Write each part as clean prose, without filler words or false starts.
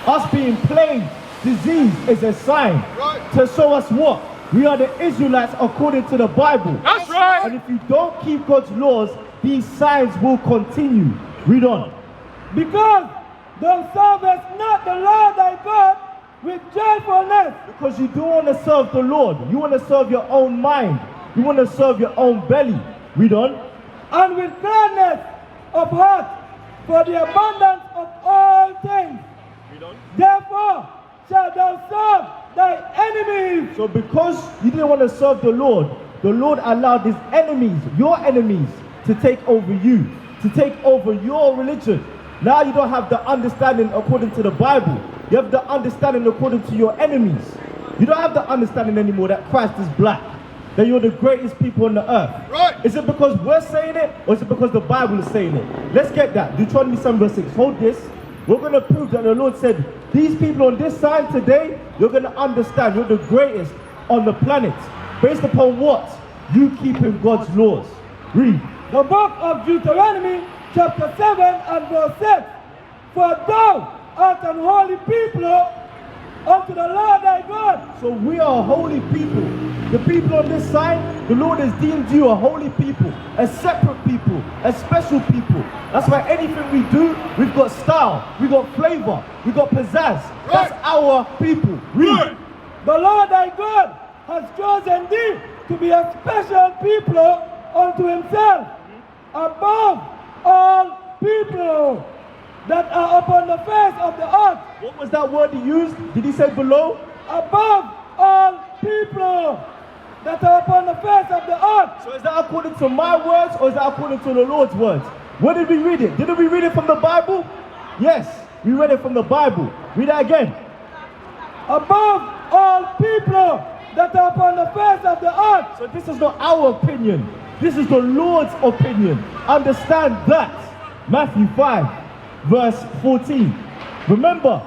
Us being plagued, disease is a sign to show us what? We are the Israelites according to the Bible. That's right. And if you don't keep God's laws, these signs will continue. Read on. Because thou servest not the Lord thy God with joyfulness. Because you don't want to serve the Lord. You want to serve your own mind. You want to serve your own belly. Read on. And with gladness of heart for the abundance of all things. Read on. Therefore shalt thou serve thy enemies. So because you didn't want to serve the Lord allowed his enemies, your enemies, to take over you, to take over your religion. Now you don't have the understanding according to the Bible. You have the understanding according to your enemies. You don't have the understanding anymore that Christ is black, that you're the greatest people on the earth. Right. Is it because we're saying it, or is it because the Bible is saying it? Let's get that. Deuteronomy 7 verse 6. Hold this. We're going to prove that the Lord said, these people on this side today, you're going to understand you're the greatest on the planet. Based upon what? You keeping God's laws. Read. The book of Deuteronomy chapter 7 and verse 6. For thou art an holy people unto the Lord thy God. So we are a holy people. The people on this side, the Lord has deemed you a holy people, a separate people, a special people. That's why anything we do, we've got style, we've got flavor, we've got pizzazz. That's our people. Read. The Lord thy God has chosen thee to be a special people unto himself, above all people that are upon the face of the earth. What was that word he used? Did he say below? Above all people that are upon the face of the earth. So is that according to my words, or is that according to the Lord's words? Where did we read it? Didn't we read it from the Bible? Yes, we read it from the Bible. Read that again. Above all people that are upon the face of the earth. So this is not our opinion. This is the Lord's opinion. Understand that. Matthew 5 verse 14. Remember,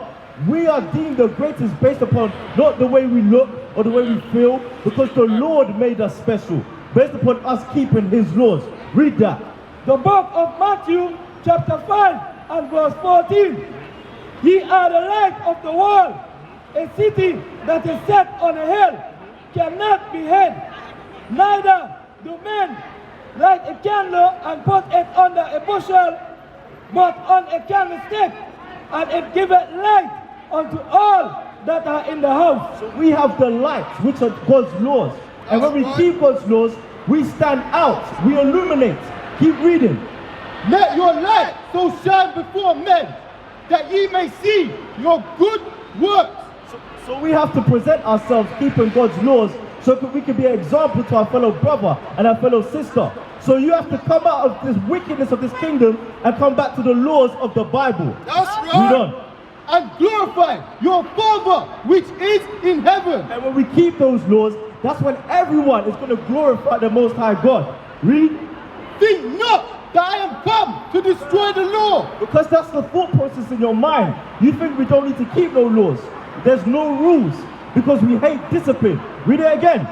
we are deemed the greatest based upon not the way we look or the way we feel, because the Lord made us special, based upon us keeping his laws. Read that. The book of Matthew chapter 5 and verse 14. Ye are the light of the world. A city that is set on a hill cannot be hid. Neither do men light a candle and put it under a bushel, but on a candlestick, and it giveth light unto all that are in the house. So we have the light, which are God's laws. And when we keep God's laws, we stand out, we illuminate. Keep reading. Let your light so shine before men, that ye may see your good works. So we have to present ourselves keeping God's laws, so that we can be an example to our fellow brother and our fellow sister. So you have to come out of this wickedness of this kingdom and come back to the laws of the Bible. That's Read right. on. And glorify your Father which is in heaven. And when we keep those laws, that's when everyone is going to glorify the Most High God. Read. Think not that I am come to destroy the law. Because that's the thought process in your mind. You think we don't need to keep no laws. There's no rules because we hate discipline. Read it again.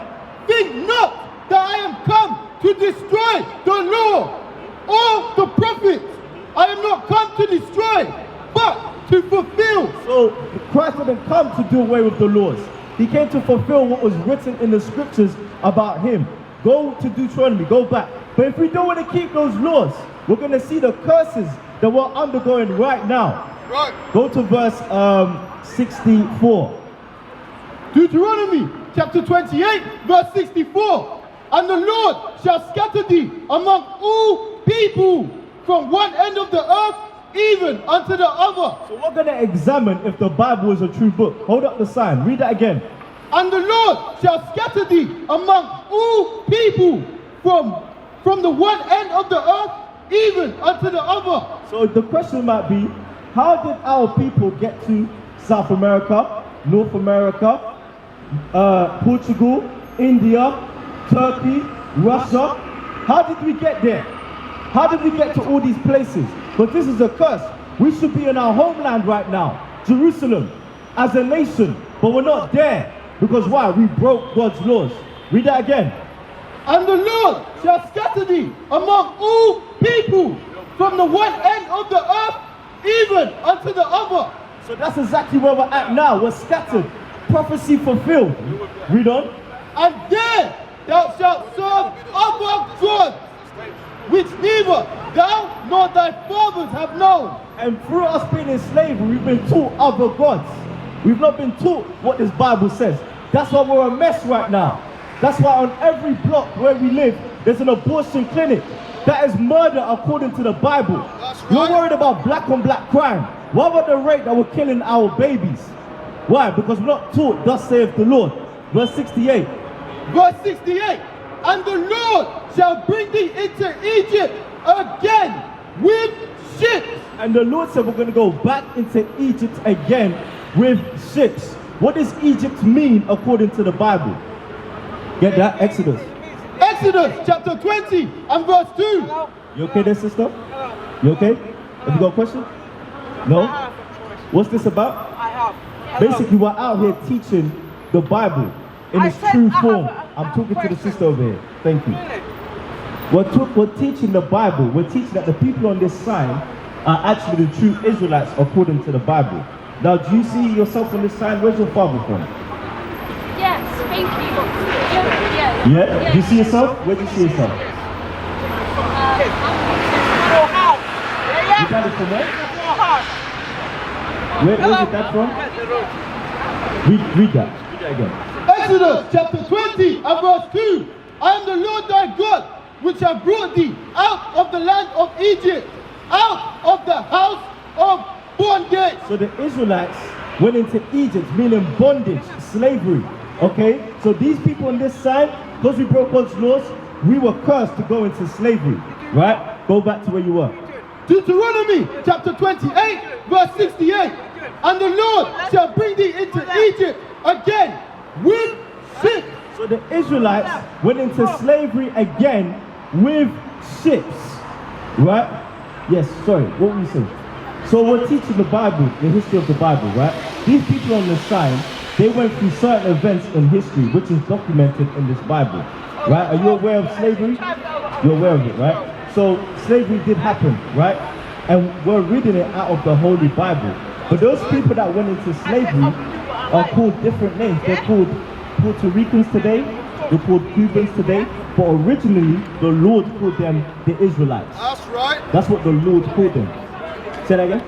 Think not that I am come to destroy the law or the prophets. I am not come to destroy, but to fulfill. So Christ didn't come to do away with the laws. He came to fulfill what was written in the scriptures about him. Go to Deuteronomy, go back. But if we don't want to keep those laws, we're going to see the curses that we're undergoing right now. Right. Go to verse 64. Deuteronomy chapter 28 verse 64. And the Lord shall scatter thee among all people from one end of the earth even unto the other. So we're going to examine if the Bible is a true book. Hold up the sign. Read that again. And the Lord shall scatter thee among all people from the one end of the earth even unto the other. So the question might be, how did our people get to South America, North America, Portugal, India, Turkey, Russia? How did we get there? How did we get to all these places? But this is a curse. We should be in our homeland right now, Jerusalem, as a nation. But we're not there. Because why? We broke God's laws. Read that again. And the Lord shall scatter thee among all people from the one end of the earth even unto the other. So that's exactly where we're at now. We're scattered. Prophecy fulfilled. Read on. And there thou shalt serve other gods, which neither thou nor thy fathers have known. And through us being in slavery, we've been taught other gods. We've not been taught what this Bible says. That's why we're a mess right now. That's why on every block where we live, there's an abortion clinic. That is murder according to the Bible. You're worried about black on black crime. What about the rate that we're killing our babies? Why? Because we're not taught, thus saith the Lord. Verse 68. Verse 68. And the Lord shall bring thee into Egypt again with ships. And the Lord said we're going to go back into Egypt again with ships. What does Egypt mean according to the Bible? Get that? Exodus. Exodus chapter 20 and verse 2. You okay there, sister? You okay? Have you got a question? No? What's this about? I have. Basically, we're out here teaching the Bible in its true form. I'm talking to the sister over here. Thank you. We're teaching the Bible. We're teaching that the people on this sign are actually the true Israelites according to the Bible. Now, do you see yourself on this sign? Where's your father from? Yes, thank you. Yeah? Do you see yourself? Where do you see yourself? Your house. You got it from where? Your house. Where's your dad from? Read that. Read that again. Exodus chapter 20 and verse 2. I am the Lord thy God, which have brought thee out of the land of Egypt, out of the house of bondage. So the Israelites went into Egypt, meaning bondage, slavery. Okay? So these people on this side, because we broke God's laws, we were cursed to go into slavery. Right? Go back to where you were. Deuteronomy chapter 28 verse 68. And the Lord shall bring thee into Egypt again with ships. So the Israelites went into slavery again with ships. Right? Yes, sorry, what were you saying? So we're teaching the Bible, the history of the Bible, right? These people on the sign, they went through certain events in history which is documented in this Bible. Right? Are you aware of slavery? You're aware of it, right? So slavery did happen, right? And we're reading it out of the Holy Bible. But those people that went into slavery are called different names. They're called Puerto Ricans today, they're called Cubans today, but originally the Lord called them the Israelites. That's right. That's what the Lord called them. Say that again?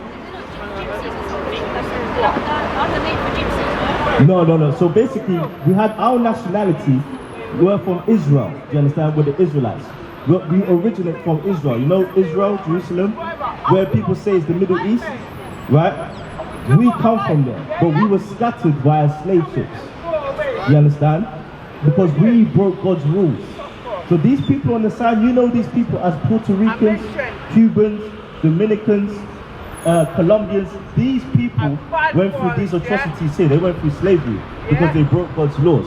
No. So basically, we had our nationality, we're from Israel. Do you understand? We're the Israelites. We originate from Israel. You know Israel, Jerusalem, where people say is the Middle East, right? We come from there, but we were scattered via slave ships. You understand? Because we broke God's rules. So these people on the side, you know these people as Puerto Ricans, Cubans, Dominicans, Colombians. These people went through these atrocities here. They went through slavery because they broke God's laws.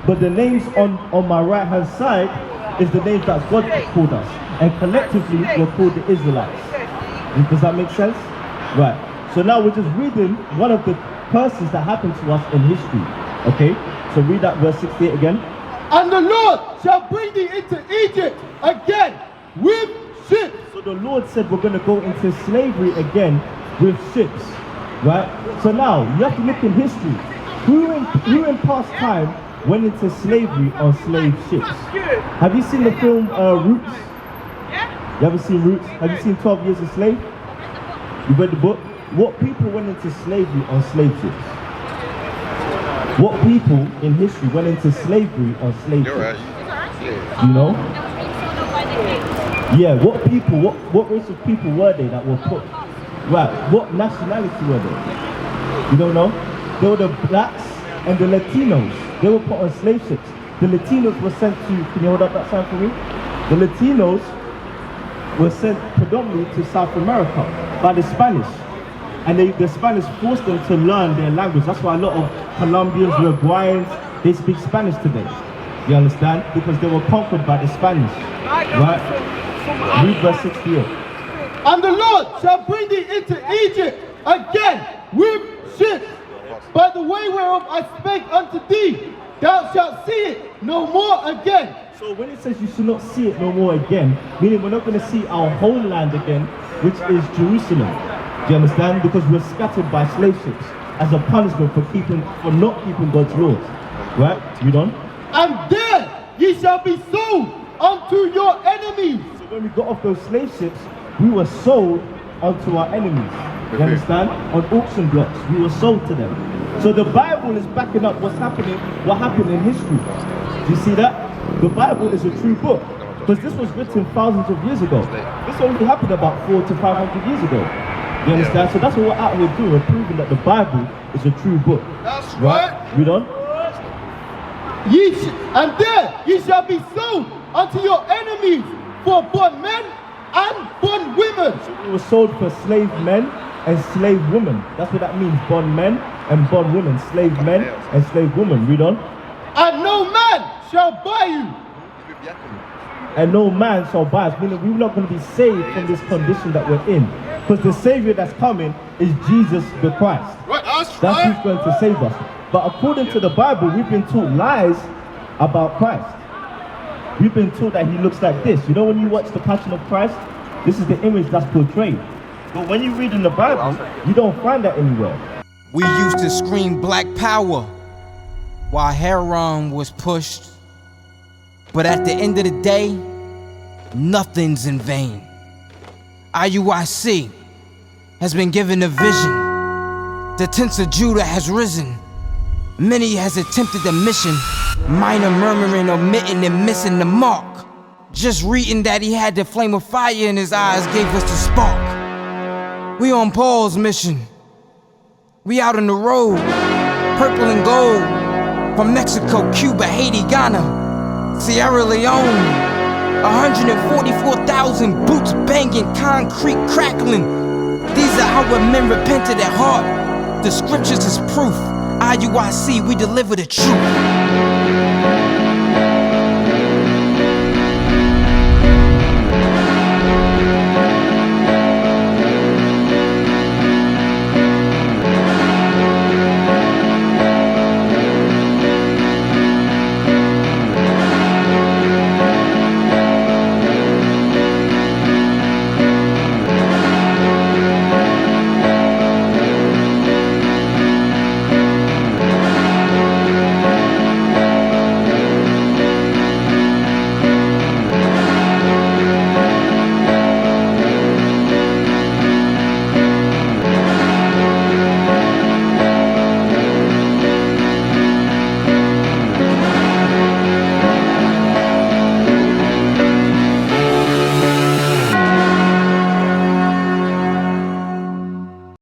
But the names on my right hand side is the names that God called us. And collectively, we're called the Israelites. Does that make sense? Right. So now we're just reading one of the curses that happened to us in history. Okay? So read that verse 68 again. And the Lord shall bring thee into Egypt again with ships. So the Lord said we're going to go into slavery again with ships. Right? So now, you have to look in history. Who in past time went into slavery on slave ships? Have you seen the film Roots? You ever seen Roots? Have you seen 12 Years a Slave? You read the book? What people went into slavery on slave ships? What people in history went into slavery on slave ships? You know? Yeah, what people, what race of people were they that were put? Right, what nationality were they? You don't know? They were the blacks and the Latinos. They were put on slave ships. The Latinos were sent to, can you hold up that sign for me? The Latinos were sent predominantly to South America by the Spanish. And the Spanish forced them to learn their language. That's why a lot of Colombians, Uruguayans, they speak Spanish today. You understand? Because they were conquered by the Spanish. Right? Read verse 68. And the Lord shall bring thee into Egypt again with ships. By the way whereof I spake unto thee, thou shalt see it no more again. So when it says you should not see it no more again, meaning we're not going to see our homeland again, which is Jerusalem. Do you understand? Because we're scattered by slave ships as a punishment for not keeping God's laws. Right? Read on. And there ye shall be sold unto your enemies. So when we got off those slave ships, we were sold unto our enemies. You understand? On auction blocks, we were sold to them. So the Bible is backing up what happened in history. Do you see that? The Bible is a true book. Because this was written thousands of years ago. This only happened about 400 to 500 years ago. You understand? So that's what we're out here doing. We're proving that the Bible is a true book. That's right. Read on. And there ye shall be sold unto your enemies for bondmen and bondwomen. So we were sold for slave men and slave women. That's what that means. Bondmen and bondwomen. Slave men and slave women. Read on. And no man shall buy you. And no man shall buy us. Meaning we're not going to be saved from this condition that we're in. Because the Savior that's coming is Jesus the Christ. Right, that's who's going to save us. But according to the Bible, we've been taught lies about Christ. We've been taught that he looks like this. You know when you watch The Passion of Christ, this is the image that's portrayed. But when you read in the Bible, you don't find that anywhere. We used to scream black power while heroin was pushed. But at the end of the day, nothing's in vain. IUIC has been given a vision. The tents of Judah has risen. Many has attempted the mission, minor murmuring, omitting, and missing the mark. Just reading that he had the flame of fire in his eyes gave us the spark. We on Paul's mission. We out on the road, purple and gold, from Mexico, Cuba, Haiti, Ghana, Sierra Leone. 144,000 boots banging, concrete crackling. These are our men repented at heart. The scriptures is proof. IUIC, we deliver the truth.